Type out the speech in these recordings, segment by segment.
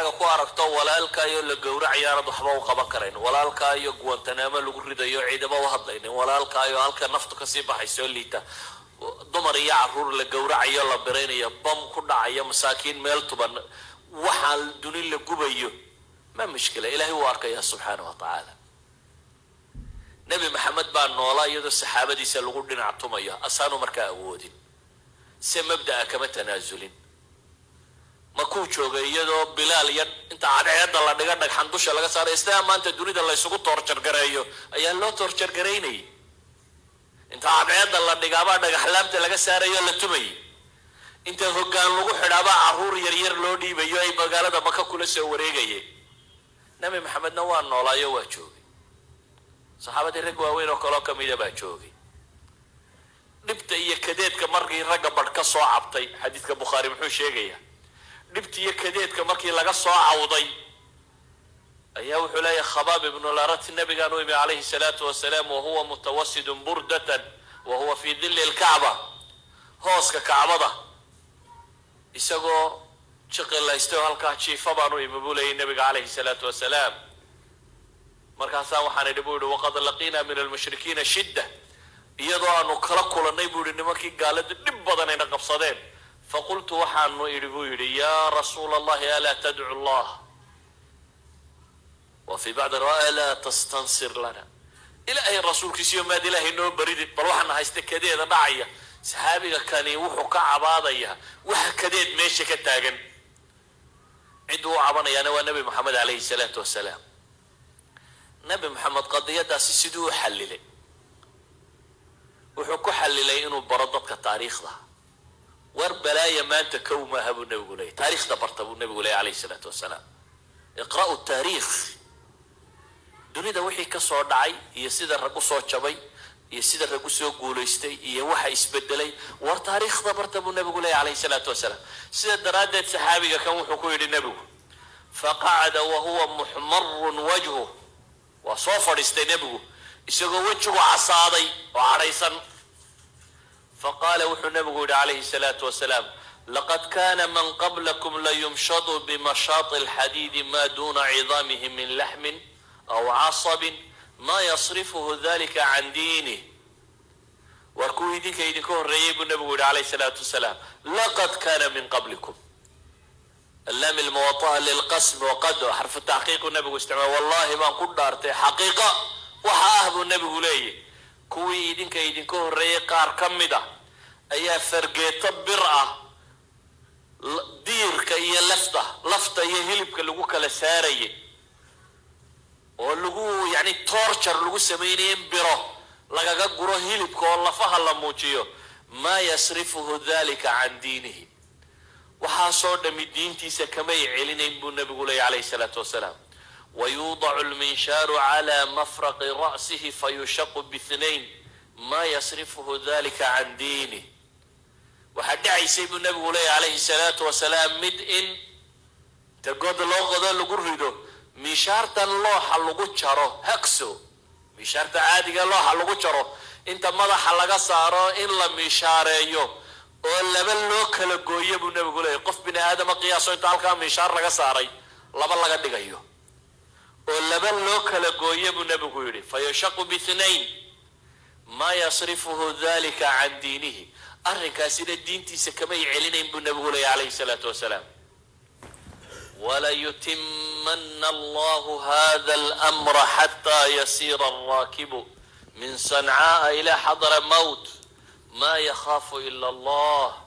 indhahaaga ku aragto walaalkaayo la gowracayaanad waxba u qaban karayn, walaalkaayo guwantanaamo lagu ridayo ciidamo u hadlaynin, walaalkaayo halka naftu kasii baxayso liita, dumar iyo caruur la gowracayo la biraynayo, bam ku dhacayo, masaakiin meel tuban, waxaa duni la gubayo, ma mushkila, ilaahay wuu arkaya subxaanahu wa tacaala. nebi maxamed baa noolaa iyadoo saxaabadiisa lagu dhinac tumayo, asaanu markaa awoodin, se mabda'a kama tanaasulin. makuu joogay iyadoo bilaal iyo inta cadceedda la dhiga dhagxan dusha laga saaray, istaa maanta dunida la isugu toorjargareeyo ayaa loo toorjargaraynayay. inta cadceedda la dhigaabaa dhagaxlaamta laga saarayo la tumayay, inta hoggaan lagu xidhaabaa caruur yaryar loo dhiibayo ay magaalada maka kula soo wareegayeen. nebi maxamedna waa noolaayo waa joogay, saxaabadii rag waaweyn oo kaloo kamida baa joogay. dhibta iyo kadeedka markii ragga badh ka soo cabtay, xadiidka bukhaari muxuu sheegayaa, dhibta iyo kadeedka markii laga soo cawday ayaa wuxuu leeyahay khabaab ibnu larat nabigaan u imi calayhi salaatu wasalaam, wahuwa mutawasidun burdatan wahuwa fii dilli lkacba, hooska kacbada isagoo jiqilaystay oo halkaa jiifa baan u imi buu leeyay nabiga calayhi salaatu wasalaam. markaasaa waxaan idhi buu yihi waqad laqiina min almushrikiina shidda, iyadoo aanu kala kulannay buu yihi nimankii gaalada dhib badan ayna qabsadeen. faqultu waxaanu idhi buu yidhi yaa rasuula allahi alaa tadcu allah, wa fii bacdi riwaaya alaa tastansir lana, ilaahay rasuulkiisiyo maad ilaahay noo baridid, bal waxaana haysta kadeeda dhacaya. saxaabiga kani wuxuu ka cabaadayaa waxa kadeed meesha ka taagan, cidduu u cabanayaana waa nebi maxamed calayhi salaatu wasalaam. nebi maxamed qadiyadaasi siduu u xallilay, wuxuu ku xallilay inuu baro dadka taariikhda. war balaaya maanta kow maaha buu nebigu leeyay, taariikhda barta buu nebigu leeyay calayhi salaatu wasalaam. iqra'u taariikh, dunida wixii ka soo dhacay iyo sida rag u soo jabay iyo sida rag u soo guulaystay iyo waxa isbedelay, war taariikhda barta buu nebigu leeyay calayhi salaatu wasalaam. sida daraaddeed saxaabiga kan wuxuu ku yidhi nebigu, faqacada wahuwa muxmarun wajhuh, waa soo fadhiistay nebigu isagoo wejigu casaaday oo cadhaysan. faqaala wuxuu nebigu yidhi calayhi salaatu wasalaam, laqad kaana man qablakum layumshadu bimashaati alxadiidi maa duuna cidaamihi min laxmin aw casabin maa yasrifuhu dalika can diinih. war kuwii idinka horreeyey buu nebigu yidhi calayhi salaatu wasalaam, laqad kaana min qablikum, اللام الموطأ للقسم وقد حرف التحقيق النبي استعمال، والله ما نقول دارته حقيقة وحاهب النبي لي كوي يدين كهرية قار كمدة أي فرقة برعة دير كي لفتة يهلب كلجو كلسارية ولجو يعني تورشر لجو سمينين برا لقى جرو هلب كوالله فهلا موتيو ما يصرفه ذلك عن دينه. waxaa soo dhami diintiisa kamay celinayn buu nabigu leeyahay calayhi salaatu wasalaam. wayuudacu alminshaaru calaa mafraqi ra'sihi fayushaqu bithnayn maa yasrifuhu dalika can diinih. waxaa dhacaysay buu nabigu leeyahay calayhi salaatu wasalaam mid in tagood loo qodo lagu rido mishaartan looxa lagu jaro hagso, mishaarta caadiga looxa lagu jaro inta madaxa laga saaro in la mishaareeyo oo laba loo kala gooyo buu nabigu leeyahay. qof bini aadama qiyaaso inta halkaa mishaar laga saaray laba laga dhigayo oo laba loo kala gooyo buu nabigu yidhi fayashaqu bithnayn maa yasrifuhu dalika can diinihi. arrinkaasina diintiisa kamay celinayn buu nabigu leeyahay calayhi salaatu wasalaam. walayutimanna allahu hada alamra xataa yasiira alraakibu min sancaa'a ila xadra mawt ما يخاف إلا الله.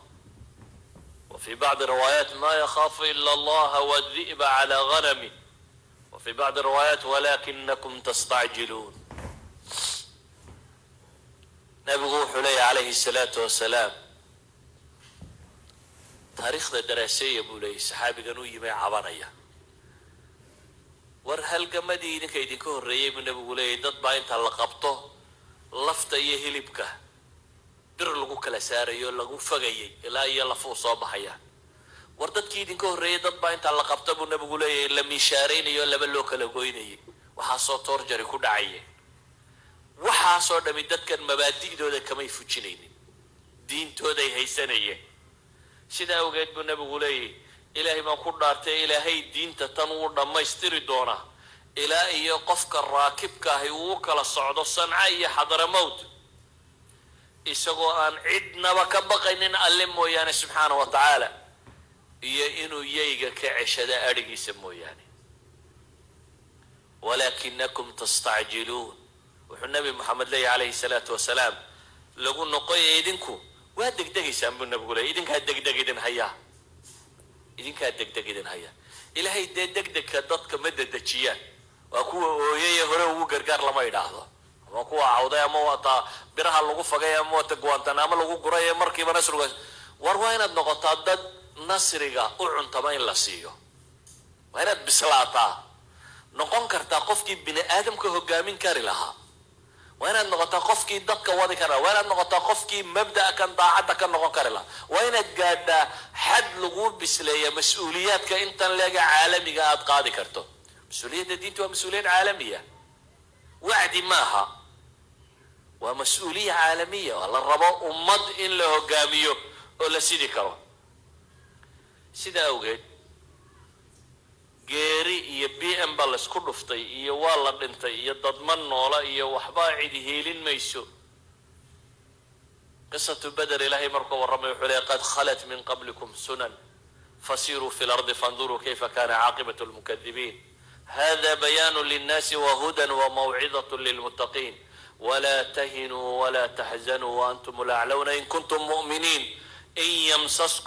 وفي بعض الروايات ما يخاف إلا الله والذئب على غنمه. وفي بعض الروايات ولكنكم تستعجلون. نبي حلي عليه الصلاة والسلام تاريخ الدراسية بولي صحابي كانوا يمي عبانيا ورهل قمدي إنك يديكوه الرئيب النبي بولي داد باين تلقبته لفت يهلبك bir lagu kala saarayo lagu fogayay ilaa iyo lafuu soo baxaya. war dadkii idinka horreeyay dad baa inta la qabta buu nabigu leeyahay la mishaareynayo laba loo kala goynayay, waxaa soo toorjari ku dhacaya. waxaa soo dhami dadkan mabaadi'dooda kamay fujinaynin, diintooday haysanayeen. sidaa awgeed buu nabigu leeyahay إلهي ما كل دارتي إلهي دين تتنور لما يستري دونا إلهي قفك الراكب كاهي وكلا الصعود الصنعي حضر موت إسقو أن عدنا وكبقين ألمو يعني سبحانه وتعالى إنو ييجا كعشدا أرجي سمو يعني ولكنكم تستعجلون والنبي محمد لي عليه الصلاة والسلام لقول نقي إيدنكو وهدك دقي سامبو النبي يقول إيدنك هدك دقي دن هيا إيدنك هدك دقي دن هيا إلهي دك دك دتك مدة دشيان وأكو يهرو وقرقر لما يدعه وأكو عودة ما وطا برها لقو فجأة ما تقوانتنا ما لقو قرية مركي بنسرق وروين النقطة ضد نصرية أعن تماين لسيو وين بسلاطة نقون كرتا قفكي بني آدم كهجامين كاري لها وين النقطة قفكي دك وادي كرا وين النقطة قفكي مبدأ كان ضاعت كان نقون كاري لها وين الجادة حد لقول بسلية مسؤوليات كأنت لاقي عالمي قاعد قاضي كرتو مسؤولية دين تو مسؤولية عالمية وعدي ماها ومسؤولية عالمية والله الربا أمد إن له جاميو ولا سيدي كرو سيدا أوجد geeri iyo BM baa la isku dhuftay iyo waa la dhintay iyo dadman noola iyo waxba cidi heelin mayso qisatu badr ilaahay markuu waramay wuxuu leeyahay qad khalat min qablikum sunan fasiru fil ardi fanzuru kayfa kana aqibatu al mukaththibin hadha bayan lin nas wa hudan wa maw'izatun lil muttaqin ولا تهنوا ولا تحزنوا وأنتم الأعلون إن كنتم مؤمنين إن يمسسكم